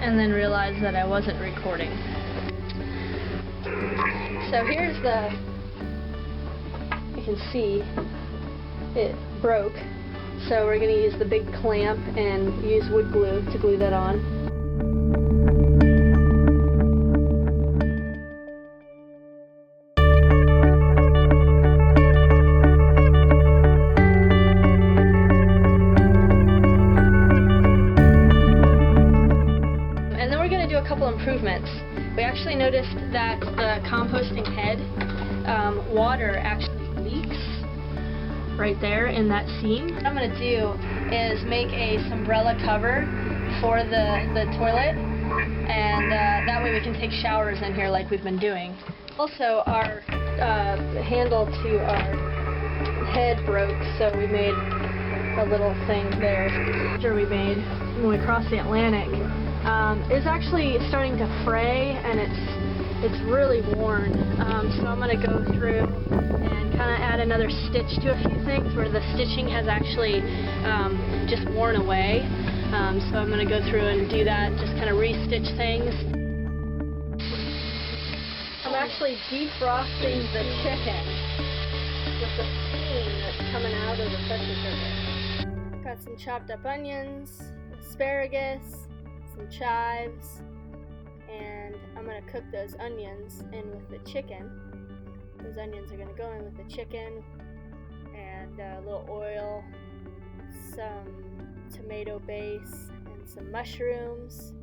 and then realized that I wasn't recording. So here's you can see it broke. So we're going to use the big clamp and use wood glue to glue that on. Improvements. We actually noticed that the composting head water actually leaks right there in that seam. What I'm going to do is make a umbrella cover for the toilet, and that way we can take showers in here like we've been doing. Also, our handle to our head broke, so we made a little thing there. After we made when we crossed the Atlantic, it's actually starting to fray, and it's really worn. So I'm going to go through and kind of add another stitch to a few things where the stitching has actually just worn away. So I'm going to go through and do that, just kind of re-stitch things. I'm actually defrosting the chicken with the steam that's coming out of the pressure cooker. Got some chopped up onions, asparagus, some chives, and I'm going to cook those onions in with the chicken. Those onions are going to go in with the chicken, and a little oil, some tomato base, and some mushrooms,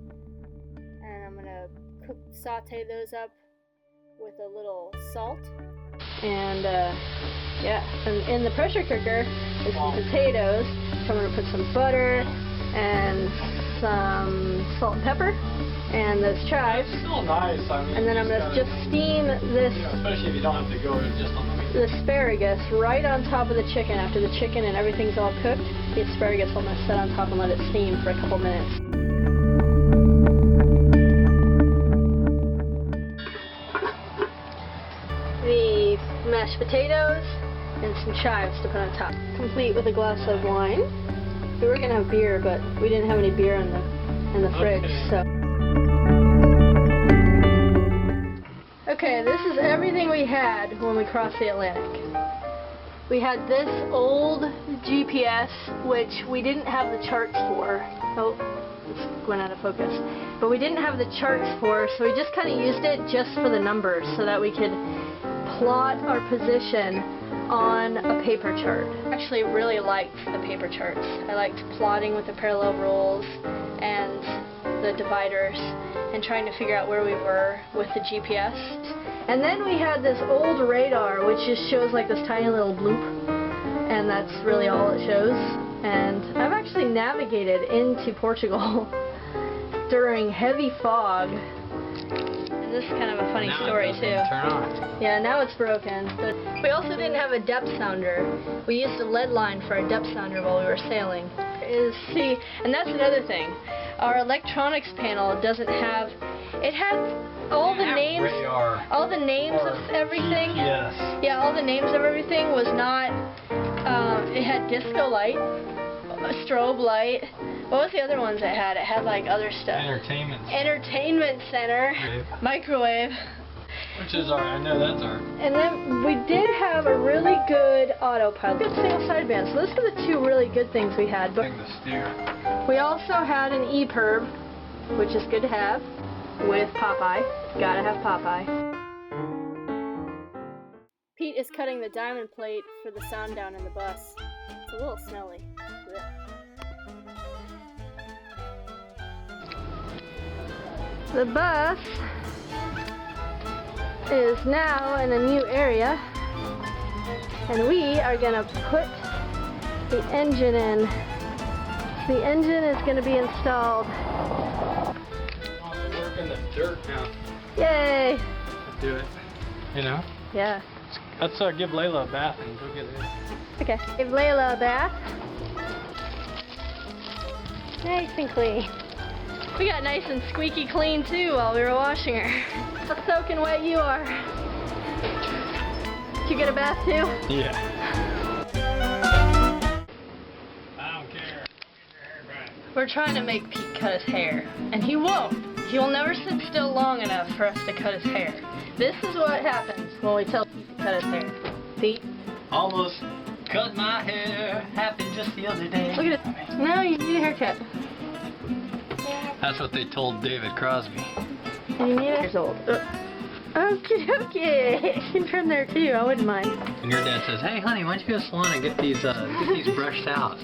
and I'm going to saute those up with a little salt. And and in the pressure cooker is some potatoes, so I'm going to put some butter and some salt and pepper and those chives. It's still nice. I mean, and then I'm going to just steam this, especially if you don't have to go just on the asparagus right on top of the chicken. After the chicken and everything's all cooked, the asparagus I'm going to set on top and let it steam for a couple minutes. The mashed potatoes and some chives to put on top, complete with a glass of wine. We were gonna have beer, but we didn't have any beer in the fridge, so. Okay, this is everything we had when we crossed the Atlantic. We had this old GPS, which we didn't have the charts for. Oh, it's going out of focus. But we didn't have the charts for, so we just kind of used it just for the numbers so that we could plot our position on a paper chart. I actually really liked the paper charts. I liked plotting with the parallel rules and the dividers and trying to figure out where we were with the GPS. And then we had this old radar which just shows like this tiny little bloop, and that's really all it shows. And I've actually navigated into Portugal during heavy fog. This is kind of a funny story too. Turn on. Yeah, now it's broken. But we also didn't have a depth sounder. We used a lead line for a depth sounder while we were sailing. See, and that's another thing. Our electronics panel doesn't have. It has all the names. All the names of everything. Yes. Yeah, all the names of everything was not. It had disco light, a strobe light. What was the other ones it had? It had like other stuff. Entertainment center. Microwave. Which is our, I know that's our. And then we did have a really good autopilot. Good single sideband. So those are the two really good things we had. But we also had an EPIRB, which is good to have, with Popeye. Gotta have Popeye. Pete is cutting the diamond plate for the sound down in the bus. It's a little smelly. The bus is now in a new area, and we are going to put the engine in. The engine is going to be installed. We work in the dirt now. Yay! Let's do it. You know? Yeah. Let's give Layla a bath and go get it. Okay. Give Layla a bath. Nice and clean. We got nice and squeaky clean too while we were washing her. How soaking wet you are. Did you get a bath too? Yeah. I don't care. Get your hair back. We're trying to make Pete cut his hair, and he won't. He will never sit still long enough for us to cut his hair. This is what happens when we tell Pete to cut his hair. Pete? Almost cut my hair. Happened just the other day. Look at it. No, you need a haircut. That's what they told David Crosby. You need it. Years old. Okay. You can trim there too. I wouldn't mind. And your dad says, "Hey, honey, why don't you go to the salon and get these brushed out?"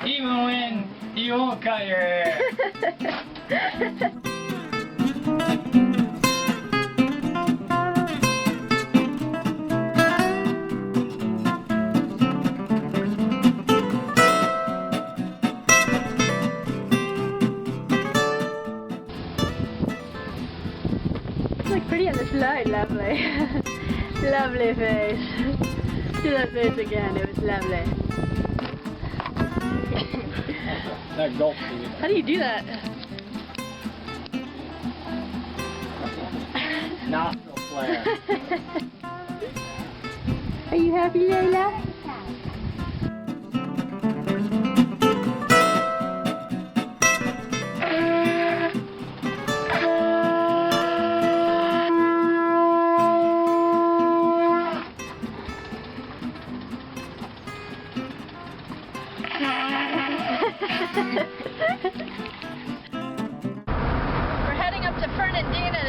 Even when you won't cut your hair. Look pretty in this light, lovely. Lovely face. Do that face again, it was lovely. That gulp thing. How do you do that? Nostril flare. Are you happy, Layla? We're heading up to Fernandina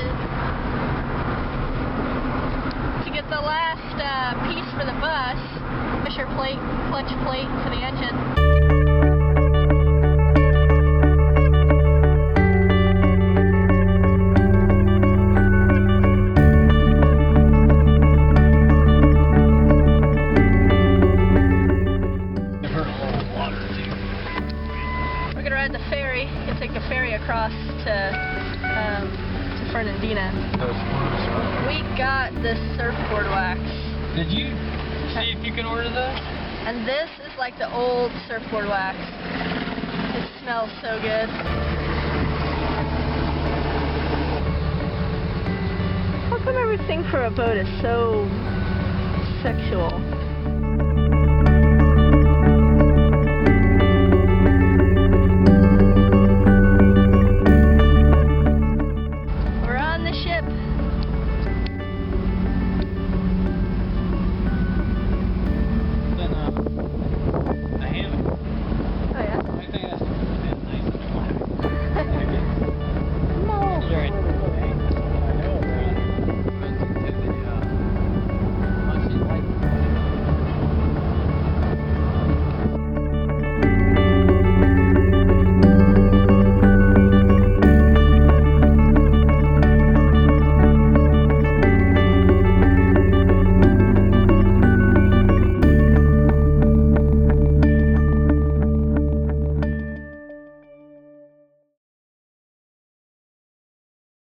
to get the last piece for the bus. Pusher plate, clutch plate for the engine. We're gonna ride the ferry and take the ferry across to Fernandina. We got this surfboard wax. Did you see if you can order that? And this is like the old surfboard wax. It smells so good. How come everything for a boat is so sexual?